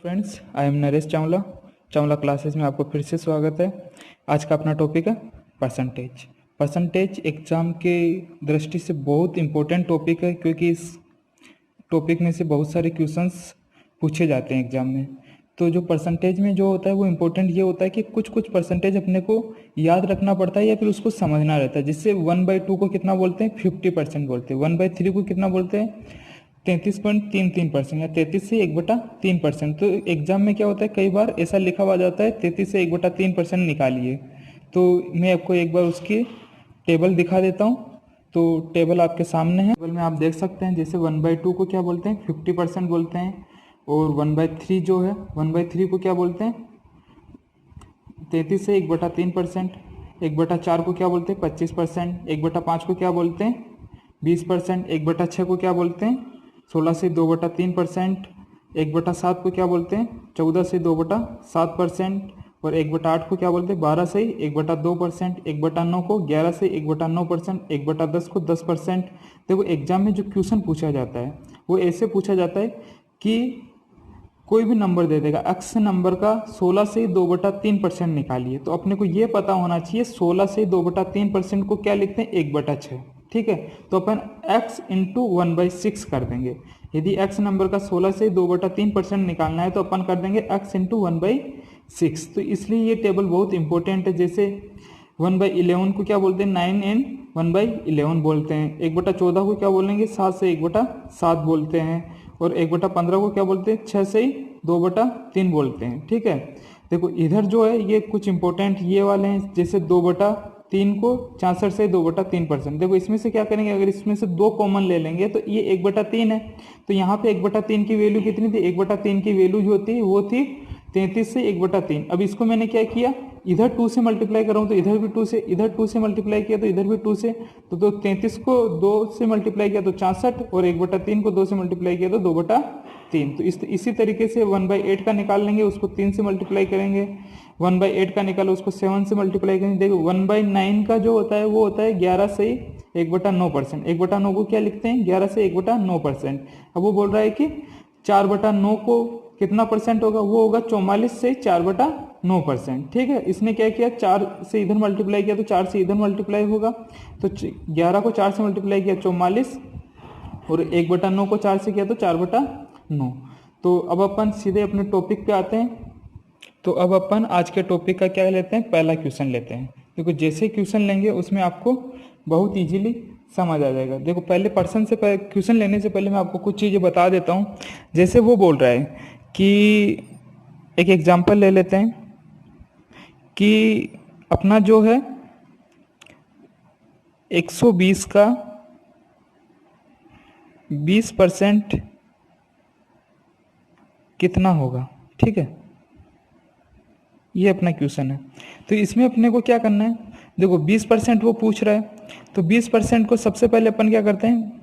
Friends, I am Naresh Chawla. Chawla classes में आपको फिर से स्वागत है। आज का अपना टॉपिक है परसेंटेज। परसेंटेज एग्ज़ाम के दृष्टि से बहुत इम्पोर्टेंट टॉपिक है, क्योंकि इस टॉपिक में से बहुत सारे क्वेश्चंस पूछे जाते हैं एग्ज़ाम में। तो जो परसेंटेज में जो होता है वो इम्पोर्टेंट ये होता है कि कुछ कुछ परसेंटेज अपने को याद रखना पड़ता है या फिर उसको समझना रहता है। जिससे 1/2 को कितना बोलते हैं, 50% बोलते हैं। 1/3 को कितना बोलते हैं, 33.33% या 33 से 1/3%। तो एग्जाम में क्या होता है, कई बार ऐसा लिखा हुआ जाता है 33 से 1/3% निकालिए। तो मैं आपको एक बार उसकी टेबल दिखा देता हूँ। तो टेबल आपके सामने है। टेबल में आप देख सकते हैं, जैसे 1/2 को क्या बोलते हैं, 50% बोलते हैं। और 1/3 जो है, 1/3 को क्या बोलते हैं, 33 से 1/3%। 1/4 को क्या बोलते हैं, 25%। 1/5 को क्या बोलते हैं, 20%। 1/6 को क्या बोलते हैं, 16 से 2/3%। 1/7 को क्या बोलते हैं, 14 से 2/7%। और 1/8 को क्या बोलते हैं, 12 से 1/2%। 1/9 को 11 से 1/9%। 1/10 को 10%। देखो एग्जाम में जो क्वेश्चन पूछा जाता है वो ऐसे पूछा जाता है कि कोई भी नंबर दे देगा, एक्स नंबर का 16 से 2/3% निकालिए। तो अपने को ये पता होना चाहिए 16 से 2/3% को क्या लिखते हैं, 1/6। ठीक है, तो अपन x इंटू 1/6 कर देंगे। यदि x नंबर का 16 से 2/3% निकालना है तो अपन कर देंगे x इंटू 1/6। तो इसलिए ये टेबल बहुत इंपॉर्टेंट है। जैसे 1/11 को क्या बोलते हैं, 9 एंड 1/11 बोलते हैं। 1/14 को क्या बोलेंगे, 7 से 1/7 बोलते हैं। और 1/15 को क्या बोलते हैं, 6 से 2/3 बोलते हैं। ठीक है, देखो इधर जो है ये कुछ इंपॉर्टेंट ये वाले हैं। जैसे 2/3 को 66 से 2/3%। देखो इसमें से क्या करेंगे, अगर इसमें से 2 कॉमन ले लेंगे तो ये 1/3 है। तो यहाँ पे 1/3 की वैल्यू कितनी थी, 1/3 की वैल्यू जो थी वो थी 33 से 1/3। अब इसको मैंने क्या किया, इधर 2 से मल्टीप्लाई कर रहा हूँ तो इधर भी 2 से, इधर 2 से मल्टीप्लाई किया तो इधर भी 2 से। तो 33 को 2 से मल्टीप्लाई किया तो 66, और 1/3 को 2 से मल्टीप्लाई किया तो 2/3। तो इसी तरीके से 1/8 का निकाल लेंगे, उसको 3 से मल्टीप्लाई करेंगे। 1/8 का निकालो, उसको 7 से मल्टीप्लाई करेंगे। देखो 1/9 का जो होता है वो होता है 11 से 1/9%। 1/9 को क्या लिखते हैं, 11 से 1/9%। अब वो बोल रहा है कि 4/9 को कितना परसेंट होगा, वो होगा 44 से 4/9%। ठीक है, इसने क्या किया, 4 से इधर मल्टीप्लाई किया तो 4 से इधर मल्टीप्लाई होगा। तो 11 को 4 से मल्टीप्लाई किया 44, और 1/9 को 4 से किया तो 4/9। तो अब अपन सीधे अपने टॉपिक पे आते हैं। तो अब अपन आज के टॉपिक का क्या लेते हैं, पहला क्वेश्चन लेते हैं। देखो जैसे क्वेश्चन लेंगे उसमें आपको बहुत इजीली समझ आ जाएगा। देखो पहले पर्सन से क्वेश्चन लेने से पहले मैं आपको कुछ चीज़ें बता देता हूँ। जैसे वो बोल रहा है कि एक एग्जांपल ले लेते हैं कि अपना जो है 120 का 20% कितना होगा। ठीक है, ये अपना क्वेश्चन है। तो इसमें अपने को क्या करना है, देखो 20% वो पूछ रहा है। तो 20% को सबसे पहले अपन क्या करते हैं,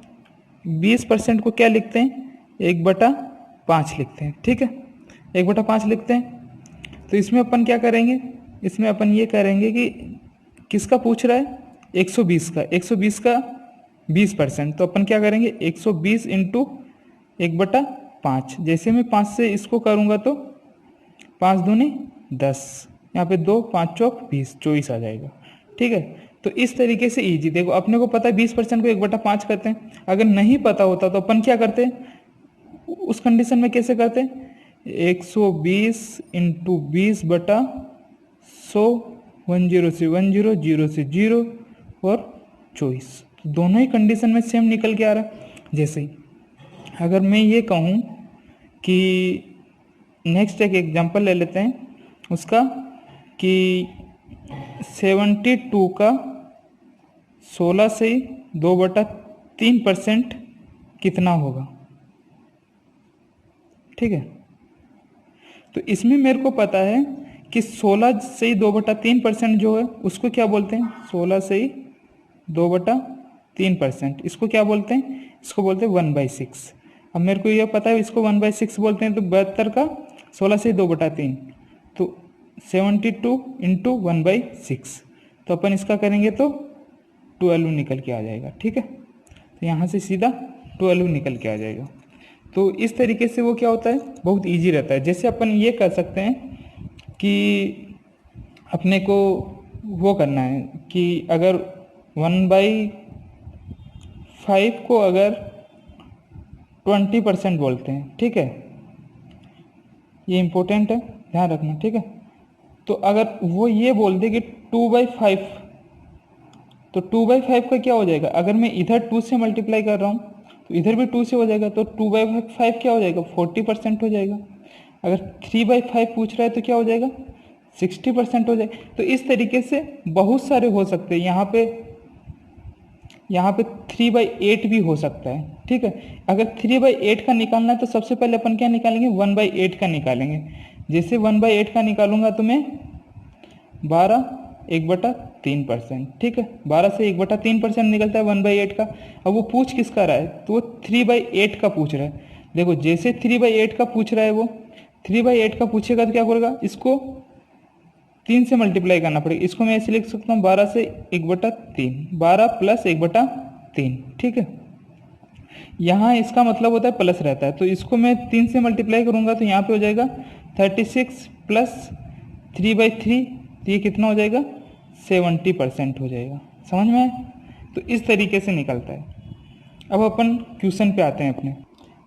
20% को क्या लिखते हैं, 1/5 लिखते हैं। ठीक है, 1/5 लिखते हैं। तो इसमें अपन क्या करेंगे, इसमें अपन ये करेंगे कि किसका पूछ रहा है, 120 का। 120 का 20%, तो अपन क्या करेंगे, 120 इंटू 1/5। जैसे मैं 5 से इसको करूँगा तो 5 दूनी 10, यहाँ पे 2 5 चौक 20, 24 आ जाएगा। ठीक है, तो इस तरीके से इजी। देखो अपने को पता है 20% को 1/5 करते हैं। अगर नहीं पता होता तो अपन क्या करते हैं, उस कंडीशन में कैसे करते हैं, 120 इंटू 20/100, 10 से 10, 0 से 0 और 24। दोनों ही कंडीशन में सेम निकल के आ रहा है। जैसे ही अगर मैं ये कहूँ कि नेक्स्ट एक एग्जांपल ले लेते हैं उसका, कि 72 का 16 से 2/3% कितना होगा। ठीक है, तो इसमें मेरे को पता है कि 16 से 2/3% जो है उसको क्या बोलते हैं, 16 से 2/3%, इसको क्या बोलते हैं, इसको बोलते हैं 1/6। अब मेरे को यह पता है इसको 1/6 बोलते हैं। तो 72 का 16 से 2/3, तो 72 इंटू 1/6। तो अपन इसका करेंगे तो 12 निकल के आ जाएगा। ठीक है, तो यहाँ से सीधा 12 निकल के आ जाएगा। तो इस तरीके से वो क्या होता है, बहुत इजी रहता है। जैसे अपन ये कर सकते हैं कि अपने को वो करना है कि अगर 1/5 को अगर 20% बोलते हैं, ठीक है, ये इम्पोर्टेंट है, ध्यान रखना, ठीक है। तो अगर वो ये बोल दे कि 2/5, तो 2/5 का क्या हो जाएगा, अगर मैं इधर 2 से मल्टीप्लाई कर रहा हूँ तो इधर भी 2 से हो जाएगा, तो 2/5 क्या हो जाएगा, 40% हो जाएगा। अगर 3/5 पूछ रहा है तो क्या हो जाएगा, 60% हो जाएगा। तो इस तरीके से बहुत सारे हो सकते हैं। यहाँ पे 3/8 भी हो सकता है, ठीक है। अगर 3/8 का निकालना है तो सबसे पहले अपन क्या निकालेंगे, 1/8 का निकालेंगे। जैसे 1/8 का निकालूंगा तो मैं 12 1/3%, ठीक है, 12 से 1/3% निकलता है 1/8 का। अब वो पूछ किसका रहा है, तो वो 3/8 का पूछ रहा है। देखो जैसे 3/8 का पूछ रहा है, वो 3/8 का पूछेगा तो क्या करेगा, इसको 3 से मल्टीप्लाई करना पड़ेगा। इसको मैं ऐसे लिख सकता हूँ 12 से 1/3, 12 + 1/3, ठीक है। यहाँ इसका मतलब होता है प्लस रहता है, तो इसको मैं 3 से मल्टीप्लाई करूँगा तो यहाँ पे हो जाएगा 36 + 3/3, तो ये कितना हो जाएगा, 70% हो जाएगा। समझ में आया? तो इस तरीके से निकलता है। अब अपन क्वेश्चन पे आते हैं अपने।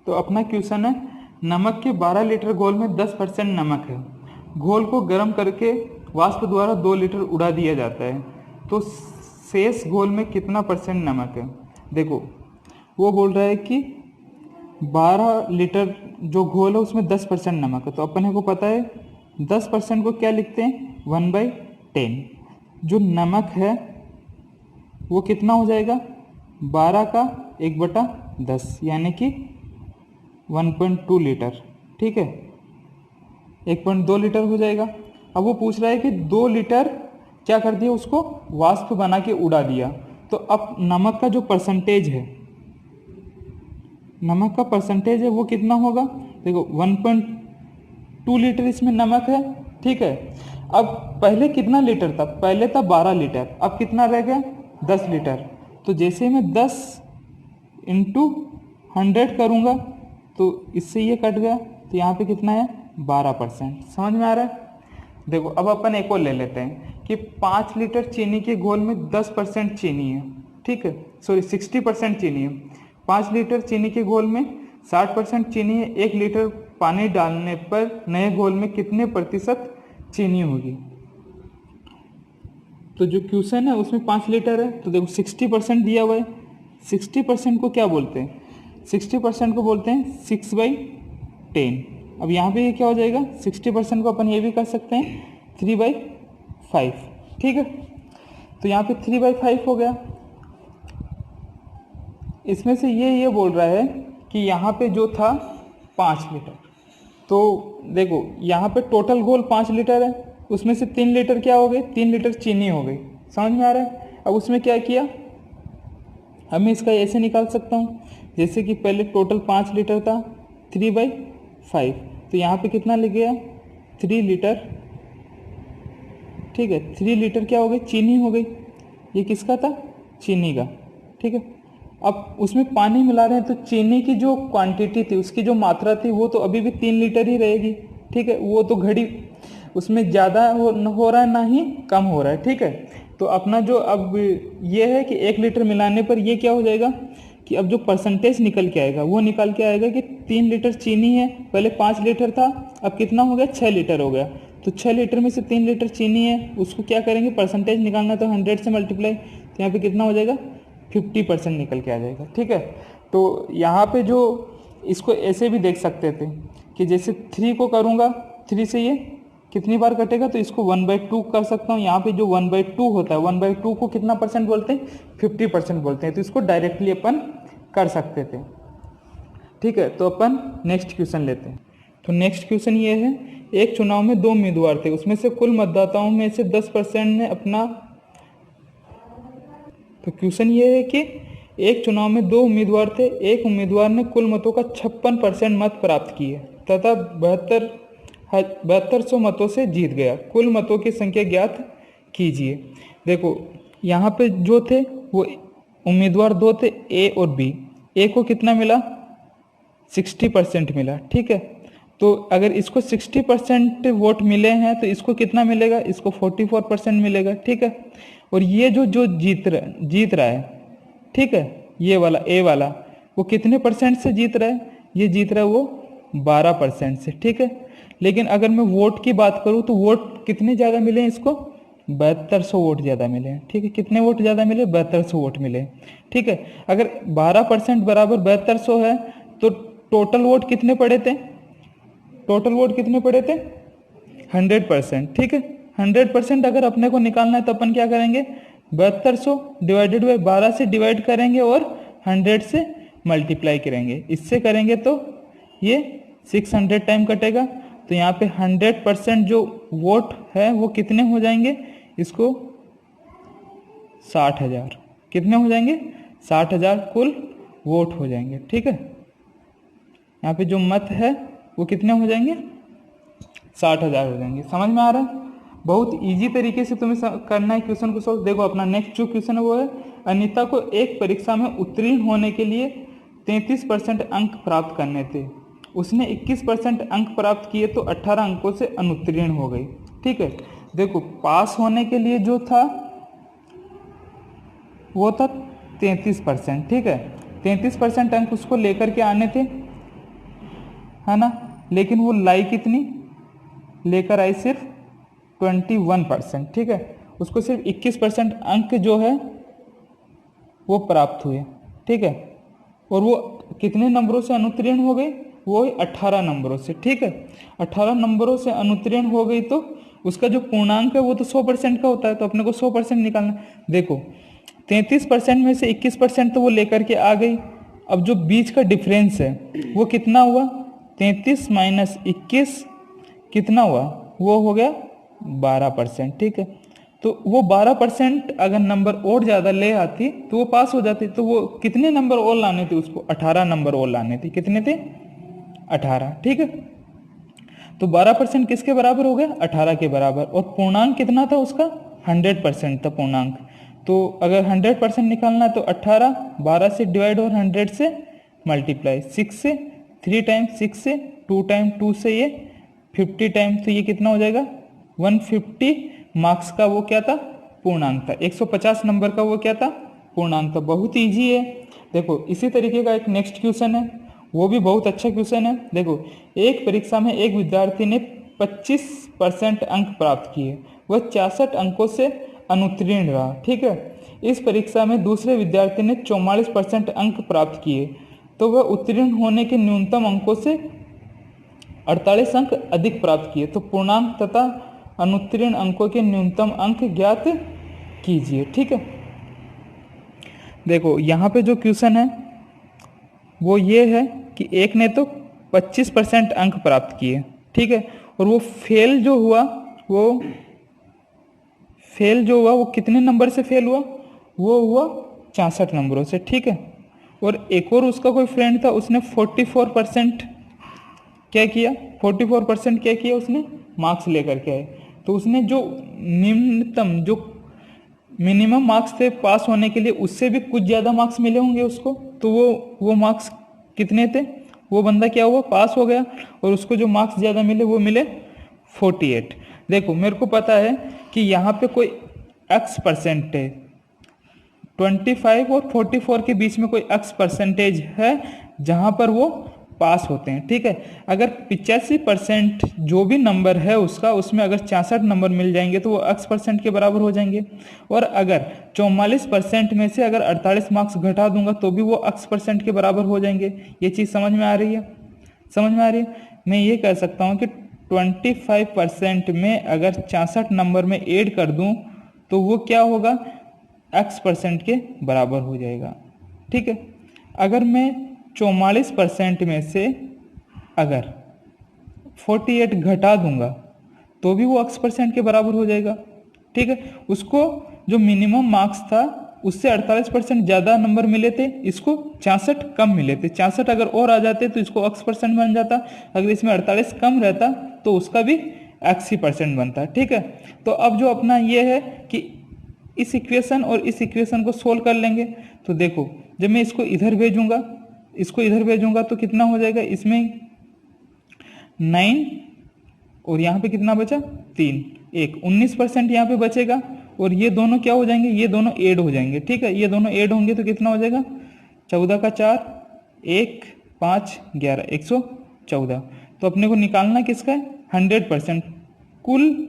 तो अपना क्वेश्चन है, नमक के 12 लीटर घोल में 10% नमक है। घोल को गर्म करके वाष्प द्वारा 2 लीटर उड़ा दिया जाता है, तो शेष घोल में कितना % नमक है। देखो वो बोल रहा है कि 12 लीटर जो घोल है उसमें 10% नमक है, तो अपने को पता है 10% को क्या लिखते हैं, 1/10। जो नमक है वो कितना हो जाएगा, 12 का 1/10, यानी कि 1.2 लीटर, ठीक है, 1.2 लीटर हो जाएगा। अब वो पूछ रहा है कि 2 लीटर क्या कर दिया, उसको वाष्प बना के उड़ा दिया। तो अब नमक का जो परसेंटेज है, नमक का परसेंटेज है वो कितना होगा, देखो 1.2 लीटर इसमें नमक है, ठीक है। अब पहले कितना लीटर था, पहले था 12 लीटर, अब कितना रह गया, 10 लीटर। तो जैसे मैं 10 × 100 करूँगा तो इससे ये कट गया, तो यहाँ पे कितना है, 12%। समझ में आ रहा है? देखो अब अपन एक और ले लेते हैं कि 5 लीटर चीनी के घोल में 10% चीनी है, ठीक है, सॉरी 60% चीनी है। 5 लीटर चीनी के घोल में 60% चीनी है। 1 लीटर पानी डालने पर नए घोल में कितने % चीनी होगी। तो जो क्वेश्चन है उसमें 5 लीटर है, तो देखो 60% दिया हुआ है। 60% को क्या बोलते हैं, 60% को बोलते हैं 6/10। अब यहाँ पे ये क्या हो जाएगा, 60% को अपन ये भी कर सकते हैं 3/5, ठीक है। तो यहाँ पे 3/5 हो गया। इसमें से ये बोल रहा है कि यहाँ पे जो था 5 लीटर, तो देखो यहाँ पे टोटल घोल 5 लीटर है, उसमें से 3 लीटर क्या हो गए, 3 लीटर चीनी हो गई। समझ में आ रहा है? अब उसमें क्या किया, अब मैं इसका ऐसे निकाल सकता हूँ, जैसे कि पहले टोटल 5 लीटर था, 3/5, तो यहाँ पे कितना लिख गया, 3 लीटर, ठीक है। 3 लीटर क्या हो गई, चीनी हो गई। ये किसका था, चीनी का, ठीक है। अब उसमें पानी मिला रहे हैं तो चीनी की जो क्वांटिटी थी, उसकी जो मात्रा थी, वो तो अभी भी 3 लीटर ही रहेगी, ठीक है। वो तो घड़ी उसमें ज़्यादा हो रहा है ना ही कम हो रहा है, ठीक है। तो अपना जो अब ये है कि 1 लीटर मिलाने पर ये क्या हो जाएगा कि अब जो परसेंटेज निकल के आएगा वो निकल के आएगा कि 3 लीटर चीनी है, पहले 5 लीटर था, अब कितना हो गया, 6 लीटर हो गया। तो 6 लीटर में से 3 लीटर चीनी है, उसको क्या करेंगे, परसेंटेज निकालना, तो 100 से मल्टीप्लाई, तो यहाँ पे कितना हो जाएगा, 50% निकल के आ जाएगा, ठीक है। तो यहाँ पे जो इसको ऐसे भी देख सकते थे कि जैसे 3 को करूँगा, 3 से ये कितनी बार कटेगा, तो इसको 1/2 कर सकता हूँ। यहाँ पे जो 1/2 होता है, 1/2 को कितना % बोलते हैं, 50% बोलते हैं। तो इसको डायरेक्टली अपन कर सकते थे, ठीक है। तो अपन नेक्स्ट क्वेश्चन लेते हैं। तो नेक्स्ट क्वेश्चन ये है, एक चुनाव में 2 उम्मीदवार थे, उसमें से कुल मतदाताओं में से 10% ने अपना, तो क्वेश्चन ये है कि एक चुनाव में 2 उम्मीदवार थे, एक उम्मीदवार ने कुल मतों का 56% मत प्राप्त किए तथा 7200 मतों से जीत गया। कुल मतों की संख्या ज्ञात कीजिए। देखो यहाँ पे जो थे वो उम्मीदवार 2 थे, ए और बी। ए को कितना मिला, 60% मिला, ठीक है। तो अगर इसको 60% वोट मिले हैं तो इसको कितना मिलेगा, इसको 44% मिलेगा, ठीक है। और ये जो जो जीत रहा है, ठीक है, ये वाला ए वाला, वो कितने परसेंट से जीत रहा है, ये जीत रहा है वो 12% से, ठीक है। लेकिन अगर मैं वोट की बात करूं तो वोट कितने ज़्यादा मिले हैं इसको, 7200 वोट ज़्यादा मिले हैं, ठीक है। कितने वोट ज़्यादा मिले, 7200 वोट मिले, ठीक है। अगर 12% बराबर 7200 है तो टोटल वोट कितने पड़े थे, टोटल वोट कितने पड़े थे, 100%, ठीक है। 100% अगर अपने को निकालना है तो अपन क्या करेंगे, 7200 डिवाइडेड बाई 12 से डिवाइड करेंगे और 100 से मल्टीप्लाई करेंगे। इससे करेंगे तो ये 600 टाइम कटेगा, तो यहाँ पे 100% जो वोट है वो कितने हो जाएंगे, इसको 60,000, कितने हो जाएंगे, 60,000 कुल वोट हो जाएंगे, ठीक है। यहाँ पे जो मत है वो कितने हो जाएंगे, 60,000 हो जाएंगे। समझ में आ रहा है, बहुत इजी तरीके से तुम्हें करना है क्वेश्चन को सॉल्व। देखो अपना नेक्स्ट जो क्वेश्चन है वो है, अनीता को एक परीक्षा में उत्तीर्ण होने के लिए 33% अंक प्राप्त करने थे, उसने 21% अंक प्राप्त किए तो 18 अंकों से अनुत्तीर्ण हो गई, ठीक है। देखो पास होने के लिए जो था वो था 33%, ठीक है। 33% अंक उसको लेकर के आने थे, है ना, लेकिन वो लाई कितनी लेकर आई, सिर्फ 21%, ठीक है। उसको सिर्फ 21% अंक जो है वो प्राप्त हुए, ठीक है। और वो कितने नंबरों से अनुत्तीर्ण हो गई, वो 18 नंबरों से, ठीक है। 18 नंबरों से अनुत्तीर्ण हो गई तो उसका जो पूर्णांक है वो तो 100% का होता है, तो अपने को 100% निकालना। देखो 33% में से 21% तो वो लेकर के आ गई, अब जो बीच का डिफरेंस है वो कितना हुआ, 33 माइनस 21 कितना हुआ, वो हो गया 12%, ठीक है। तो वो 12% अगर नंबर और ज़्यादा ले आती तो वो पास हो जाती। तो वो कितने नंबर और लाने थे उसको, 18 नंबर और लाने थे, कितने थे, 18, ठीक है। तो 12% किसके बराबर हो गया, 18 के बराबर। और पूर्णांक कितना था उसका, 100% था पूर्णांक। तो अगर 100% निकालना है तो 18, 12 से डिवाइड और 100 से मल्टीप्लाई, 6 से, 3 टाइम 6 से, 2 टाइम 2 से, ये 50 टाइम, तो ये कितना हो जाएगा, 150 मार्क्स का वो क्या था, पूर्णांक था। 150 नंबर का वो क्या था, पूर्णांक था। बहुत ईजी है। देखो इसी तरीके का एक नेक्स्ट क्वेश्चन है, वो भी बहुत अच्छा क्वेश्चन है। देखो एक परीक्षा में एक विद्यार्थी ने 25% अंक प्राप्त किए, वह 66 अंकों से अनुत्तीर्ण रहा, ठीक है। इस परीक्षा में दूसरे विद्यार्थी ने 44% अंक प्राप्त किए, तो वह उत्तीर्ण होने के न्यूनतम अंकों से 48 अंक अधिक प्राप्त किए। तो पूर्णांक तथा अनुत्तीर्ण अंकों के न्यूनतम अंक ज्ञात कीजिए, ठीक है। देखो यहाँ पे जो क्वेश्चन है वो ये है कि एक ने तो 25% अंक प्राप्त किए, ठीक है, और वो फेल जो हुआ वो कितने नंबर से फेल हुआ, वो हुआ 66 नंबरों से, ठीक है। और एक और उसका कोई फ्रेंड था, उसने 44% क्या किया, 44% क्या किया, उसने मार्क्स लेकर के आए। तो उसने जो निम्नतम जो मिनिमम मार्क्स थे पास होने के लिए, उससे भी कुछ ज़्यादा मार्क्स मिले होंगे उसको। तो वो मार्क्स कितने थे, वो बंदा क्या हुआ, पास हो गया। और उसको जो मार्क्स ज़्यादा मिले वो मिले 48। देखो मेरे को पता है कि यहाँ पे कोई एक्स परसेंटेज 25 और 44 के बीच में कोई एक्स परसेंटेज है जहाँ पर वो पास होते हैं, ठीक है। अगर 85% जो भी नंबर है उसका, उसमें अगर 66 नंबर मिल जाएंगे तो वो एक्स परसेंट के बराबर हो जाएंगे। और अगर 44% में से अगर 48 मार्क्स घटा दूंगा तो भी वो एक्स परसेंट के बराबर हो जाएंगे। ये चीज़ समझ में आ रही है, समझ में आ रही है। मैं ये कह सकता हूँ कि 25% में अगर 66 नंबर में ऐड कर दूँ तो वो क्या होगा, एक्स परसेंट के बराबर हो जाएगा, ठीक है। अगर मैं 44% में से अगर 48 घटा दूंगा तो भी वो एक्स परसेंट के बराबर हो जाएगा, ठीक है। उसको जो मिनिमम मार्क्स था उससे 48% ज़्यादा नंबर मिले थे, इसको 66 कम मिले थे। 66 अगर और आ जाते तो इसको एक्स परसेंट बन जाता। अगर इसमें 48 कम रहता तो उसका भी एक्स ही परसेंट बनता, ठीक है। तो अब जो अपना ये है कि इस इक्वेशन और इस इक्वेशन को सोल्व कर लेंगे। तो देखो जब मैं इसको इधर भेजूंगा इसको इधर भेजूंगा तो कितना हो जाएगा, इसमें 9 और यहाँ पे कितना बचा 3, 19% यहाँ पे बचेगा। और ये दोनों क्या हो जाएंगे, ये दोनों ऐड हो जाएंगे। ठीक है, ये दोनों ऐड होंगे तो कितना हो जाएगा, 14 का 4, 1, 5, 11, 114। तो अपने को निकालना किसका है, 100%, कुल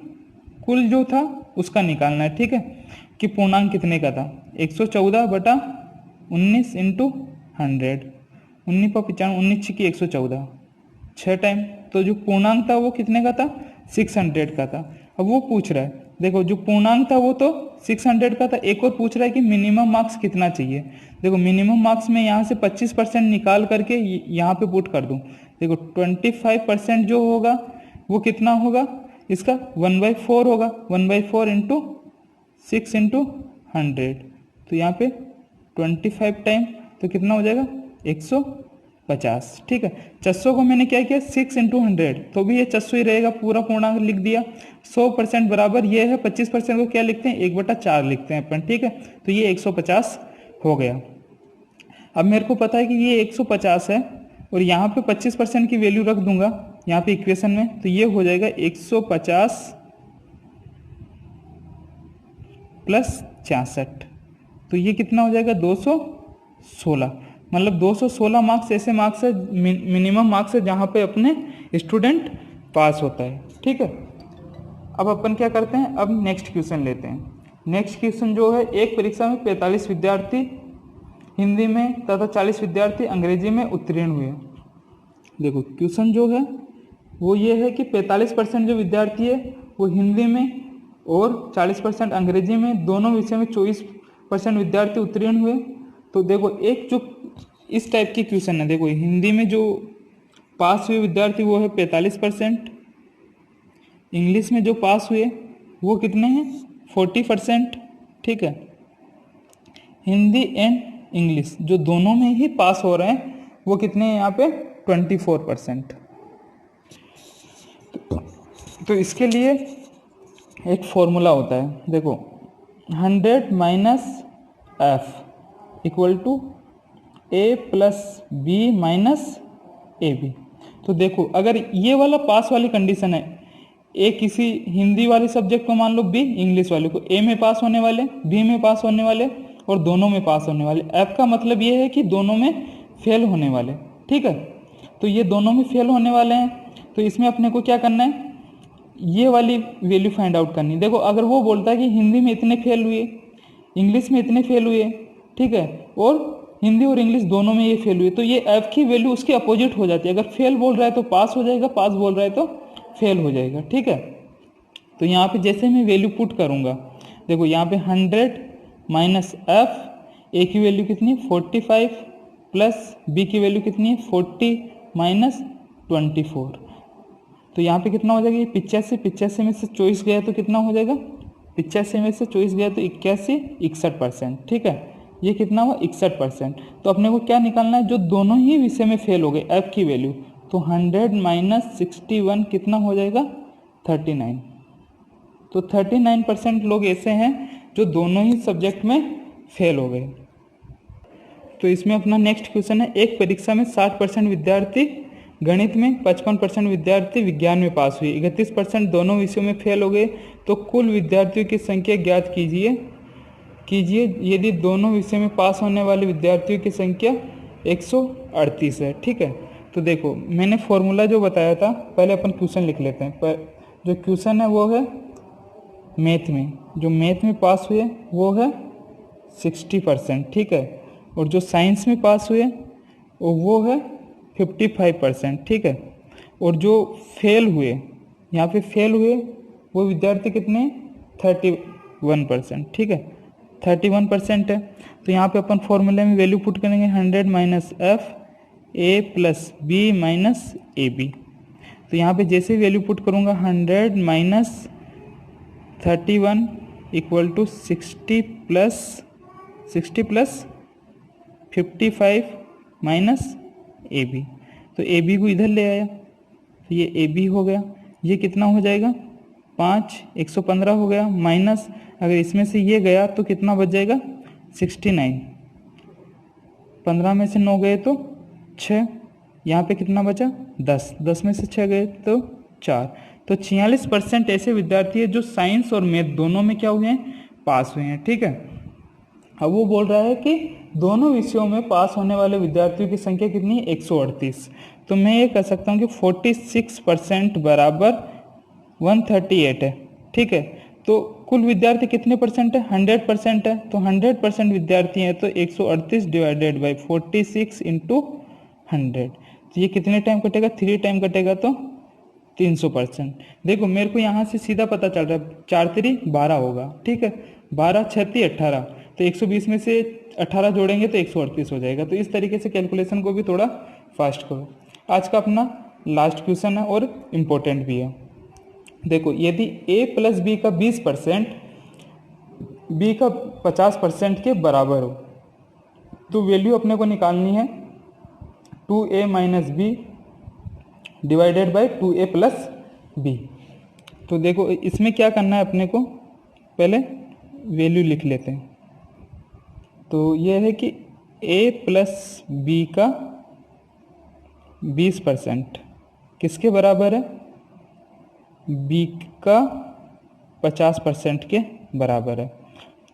जो था उसका निकालना है। ठीक है, कि पूर्णांक कितने का था, 114/19 इंटू 100, 19 पर 95, 19 की 114, 6 टाइम। तो जो पूर्णांक था वो कितने का था, 600 का था। अब वो पूछ रहा है, देखो जो पूर्णांक था वो तो 600 का था, एक और पूछ रहा है कि मिनिमम मार्क्स कितना चाहिए। देखो मिनिमम मार्क्स में यहाँ से 25% निकाल करके यहाँ पे पुट कर दूँ। देखो 25% जो होगा वो कितना होगा, इसका 1/4 होगा, 1/4 इंटू 6 इंटू 100। तो यहाँ पे 25 टाइम तो कितना हो जाएगा, 150। ठीक है, 600 को मैंने क्या किया, 6 इंटू 100, तो भी ये 600 ही रहेगा, पूरा पूर्णांक लिख दिया। 100% बराबर ये है, 25% को क्या लिखते हैं, 1/4 लिखते हैं अपन। ठीक है, तो ये 150 हो गया। अब मेरे को पता है कि ये 150 है और यहाँ पे 25% की वैल्यू रख दूंगा यहाँ पे इक्वेशन में, तो ये हो जाएगा 150 प्लस 66। तो ये कितना हो जाएगा, 216। मतलब 216 मार्क्स ऐसे मार्क्स है, मिनिमम मार्क्स है जहाँ पे अपने स्टूडेंट पास होता है। ठीक है, अब अपन क्या करते हैं, अब नेक्स्ट क्वेश्चन लेते हैं। नेक्स्ट क्वेश्चन जो है, एक परीक्षा में 45 विद्यार्थी हिंदी में तथा 40 विद्यार्थी अंग्रेजी में उत्तीर्ण हुए। देखो क्वेश्चन जो है वो ये है कि 45% जो विद्यार्थी है वो हिंदी में और 40% अंग्रेजी में, दोनों विषय में 24% विद्यार्थी उत्तीर्ण हुए। तो देखो एक जो इस टाइप की क्वेश्चन है, देखो हिंदी में जो पास हुए विद्यार्थी वो है 45%, इंग्लिश में जो पास हुए वो कितने हैं, 40%। ठीक है, हिंदी एंड इंग्लिश जो दोनों में ही पास हो रहे हैं वो कितने हैं यहाँ पे, 24%। तो इसके लिए एक फॉर्मूला होता है, देखो 100 minus F equal to A plus B minus A B. तो देखो अगर ये वाला पास वाली कंडीशन है, ए किसी हिंदी वाले सब्जेक्ट को मान लो, बी इंग्लिश वाले को, ए में पास होने वाले, बी में पास होने वाले और दोनों में पास होने वाले। एफ का मतलब ये है कि दोनों में फेल होने वाले। ठीक है, तो ये दोनों में फेल होने वाले हैं, तो इसमें अपने को क्या करना है, ये वाली वैल्यू फाइंड आउट करनी। देखो अगर वो बोलता है कि हिंदी में इतने फेल हुए, इंग्लिश में इतने फेल हुए, ठीक है, और हिंदी और इंग्लिश दोनों में ये फेल हुए, तो ये एफ की वैल्यू उसके अपोजिट हो जाती है। अगर फेल बोल रहा है तो पास हो जाएगा, पास बोल रहा है तो फेल हो जाएगा। ठीक है, तो यहाँ पे जैसे मैं वैल्यू पुट करूँगा, देखो यहाँ पे 100 माइनस एफ, ए की वैल्यू कितनी है 45 प्लस बी की वैल्यू कितनी है 40 माइनस 24। तो यहाँ पे कितना हो जाएगा, ये 85 में से 24 गया तो कितना हो जाएगा, 85 में से 24 गया तो 81, 61%। ठीक है, ये कितना हुआ 61%। तो अपने को क्या निकालना है, जो दोनों ही विषय में फेल हो गए एफ की वैल्यू, तो 100 माइनस 61 कितना हो जाएगा 39। तो 39% लोग ऐसे हैं जो दोनों ही सब्जेक्ट में फेल हो गए। तो इसमें अपना नेक्स्ट क्वेश्चन है, एक परीक्षा में 60% विद्यार्थी गणित में, 55% विद्यार्थी विज्ञान में पास हुए, 31% दोनों विषयों में फेल हो गए, तो कुल विद्यार्थियों की संख्या ज्ञात कीजिए यदि दोनों विषय में पास होने वाले विद्यार्थियों की संख्या 138 है। ठीक है, तो देखो मैंने फॉर्मूला जो बताया था, पहले अपन क्वेश्चन लिख लेते हैं। पर जो क्वेश्चन है वो है मैथ में, जो मैथ में पास हुए वो है 60%। ठीक है, और जो साइंस में पास हुए वो है 55%। ठीक है, और जो फेल हुए, यहाँ पे फेल हुए वो विद्यार्थी कितने, 31%। ठीक है, 31% है। तो यहाँ पे अपन फॉर्मूले में वैल्यू पुट करेंगे 100 minus F A plus B minus A B. तो यहाँ पे जैसे वैल्यू पुट करूँगा 100 minus 31 equal to 60 plus 55 minus A B. तो ए बी को इधर ले आया तो ये ए बी हो गया, ये कितना हो जाएगा 5, 115 हो गया, माइनस अगर इसमें से ये गया तो कितना बच जाएगा 69, 15 में से 9 गए तो 6, यहाँ पे कितना बचा 10, 10 में से 6 गए तो 4, तो 46% ऐसे विद्यार्थी है जो साइंस और मैथ दोनों में क्या हुए हैं, पास हुए हैं। ठीक है, अब वो बोल रहा है कि दोनों विषयों में पास होने वाले विद्यार्थियों की संख्या कितनी है, 138। तो मैं ये कह सकता हूँ कि 46% बराबर 138 है। ठीक है, तो कुल विद्यार्थी कितने परसेंट है, 100% है, तो 100% विद्यार्थी हैं तो 138 डिवाइडेड बाई 46 इंटू 100, तो ये कितने टाइम कटेगा, 3 टाइम कटेगा, तो 300%। देखो मेरे को यहाँ से सीधा पता चल रहा है 4 3 12 होगा। ठीक है, 12 6 18, तो 120 में से 18 जोड़ेंगे तो 138 हो जाएगा। तो इस तरीके से कैलकुलेशन को भी थोड़ा फास्ट करो। आज का अपना लास्ट क्वेश्चन है और इम्पोर्टेंट भी है। देखो यदि a प्लस बी का 20% b का 50% के बराबर हो तो वैल्यू अपने को निकालनी है 2a minus B divided by 2a plus B. तो देखो इसमें क्या करना है अपने को, पहले वैल्यू लिख लेते हैं। तो यह है कि a प्लस बी का 20% किसके बराबर है, b का 50% के बराबर है।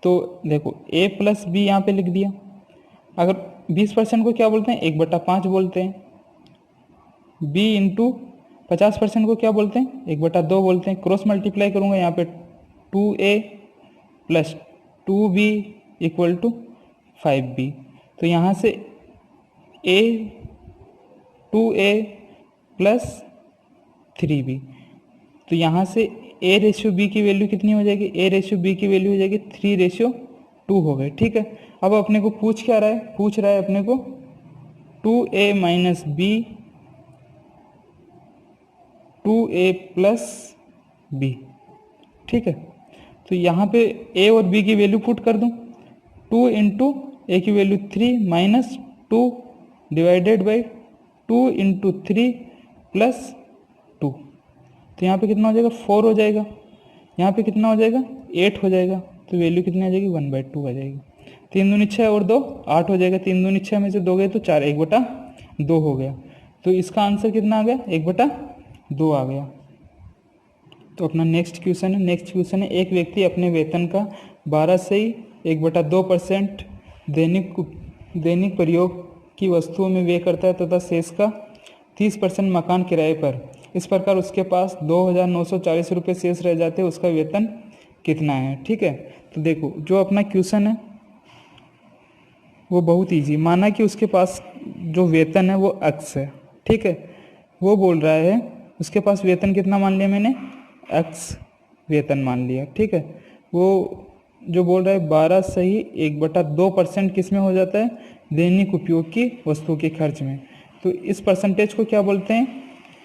तो देखो a प्लस बी यहाँ पे लिख दिया। अगर 20% को क्या बोलते हैं, 1/5 बोलते हैं। b इंटू 50% को क्या बोलते हैं, 1/2 बोलते हैं। क्रॉस मल्टीप्लाई करूँगा यहाँ पे 2a plus 2b equal to 5b। तो यहाँ से a 2a प्लस 3b, तो यहाँ से a रेशियो b की वैल्यू कितनी हो जाएगी, a रेशियो b की वैल्यू हो जाएगी 3:2 हो गए। ठीक है, अब अपने को पूछ क्या रहा है, पूछ रहा है अपने को 2a minus b 2a plus b। ठीक है, तो यहाँ पे a और b की वैल्यू पुट कर दूँ, 2 इंटू ए की value 3 minus 2 divided by 2 into 3 plus 2, तो यहाँ पे कितना हो जाएगा 4 हो जाएगा, यहाँ पे कितना हो जाएगा 8 हो जाएगा, तो वैल्यू कितनी आ जाएगी 1/2 आ जाएगी। 3 दूनी 6 और 2 8 हो जाएगा, 3 दूनी 6 में से 2 गए तो 4, 1/2 हो गया। तो इसका आंसर कितना आ गया, 1/2 आ गया। तो अपना नेक्स्ट क्वेश्चन है, एक व्यक्ति अपने वेतन का 12 से 1/2% दैनिक प्रयोग की वस्तुओं में व्यय करता है तथा शेष का 30% मकान किराए पर। इस प्रकार उसके पास 2,940 रुपये शेष रह जाते हैं, उसका वेतन कितना है। ठीक है, तो देखो जो अपना क्वेश्चन है वो बहुत इजी। माना कि उसके पास जो वेतन है वो x है। ठीक है, वो बोल रहा है उसके पास वेतन कितना मान लिया मैंने, x वेतन मान लिया। ठीक है, वो जो बोल रहा है 12 सही 1/2% किस में हो जाता है, दैनिक उपयोग की वस्तु के खर्च में। तो इस परसेंटेज को क्या बोलते हैं,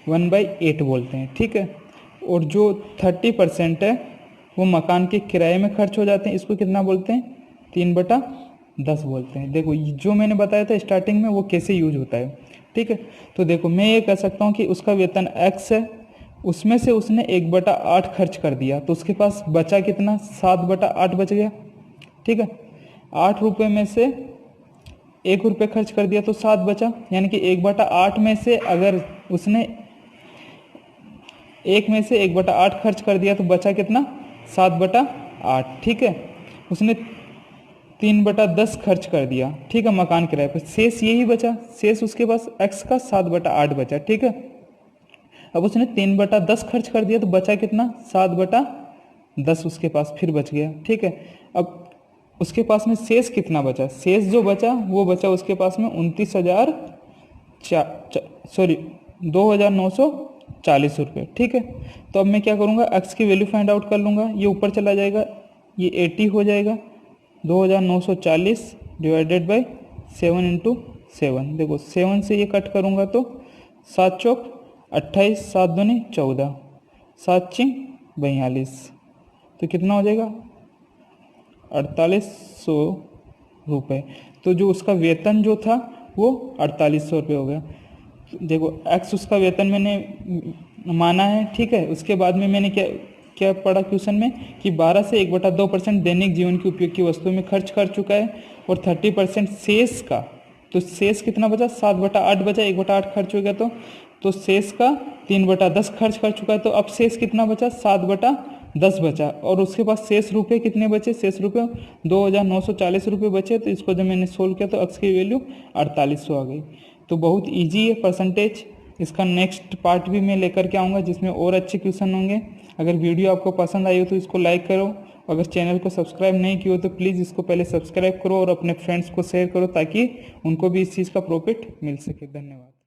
1/8 बोलते हैं। ठीक है, और जो 30% है वो मकान के किराए में खर्च हो जाते हैं, इसको कितना बोलते हैं, 3/10 बोलते हैं। देखो जो मैंने बताया था स्टार्टिंग में वो कैसे यूज होता है। ठीक है, तो देखो मैं ये कह सकता हूँ कि उसका वेतन x है, उसमें से उसने 1/8 खर्च कर दिया, तो उसके पास बचा कितना, 7/8 बच गया। ठीक है, 8 रुपये में से 1 रुपये खर्च कर दिया तो 7 बचा, यानी कि 1/8 में से अगर उसने 1 में से 1/8 खर्च कर दिया तो बचा कितना, 7/8। ठीक है, उसने 3/10 खर्च कर दिया। ठीक है, मकान किराए पर, शेष यही बचा, शेष उसके पास x का 7/8 बचा। ठीक है, अब उसने 3/10 खर्च कर दिया तो बचा कितना, 7/10 उसके पास फिर बच गया। ठीक है, अब उसके पास में शेष कितना बचा, शेष जो बचा वो बचा उसके पास में 2,940 रुपये। ठीक है, तो अब मैं क्या करूँगा, x की वैल्यू फाइंड आउट कर लूँगा, ये ऊपर चला जाएगा, ये 80 हो जाएगा, 2,940 डिवाइडेड बाई 7 इंटू 7। देखो 7 से ये कट करूँगा तो 7 चौक 28, 7 दूनी 14, 7 चिंग 42, तो कितना हो जाएगा 4800 रुपये। तो जो उसका वेतन जो था वो 4800 रुपये हो गया। देखो x उसका वेतन मैंने माना है। ठीक है, उसके बाद में मैंने क्या पढ़ा क्वेश्चन में कि 12 से 1/2% दैनिक जीवन की उपयोग की वस्तुओं में खर्च कर चुका है और 30% शेष का तो शेष कितना बचा, 7/8 बचा, 1/8 खर्च हो गया तो शेष का 3/10 खर्च कर चुका है। तो अब शेष कितना बचा, 7/10 बचा। और उसके बाद शेष रुपए कितने बचे, शेष रुपए 2,940 रुपये बचे। तो इसको जब मैंने सोल्व किया तो x की वैल्यू 4800 आ गई। तो बहुत ईजी है परसेंटेज। इसका नेक्स्ट पार्ट भी मैं लेकर के आऊँगा जिसमें और अच्छे क्वेश्चन होंगे। अगर वीडियो आपको पसंद आई हो तो इसको लाइक करो, अगर चैनल को सब्सक्राइब नहीं किया हो तो प्लीज़ इसको पहले सब्सक्राइब करो और अपने फ्रेंड्स को शेयर करो ताकि उनको भी इस चीज़ का प्रॉफिट मिल सके। धन्यवाद।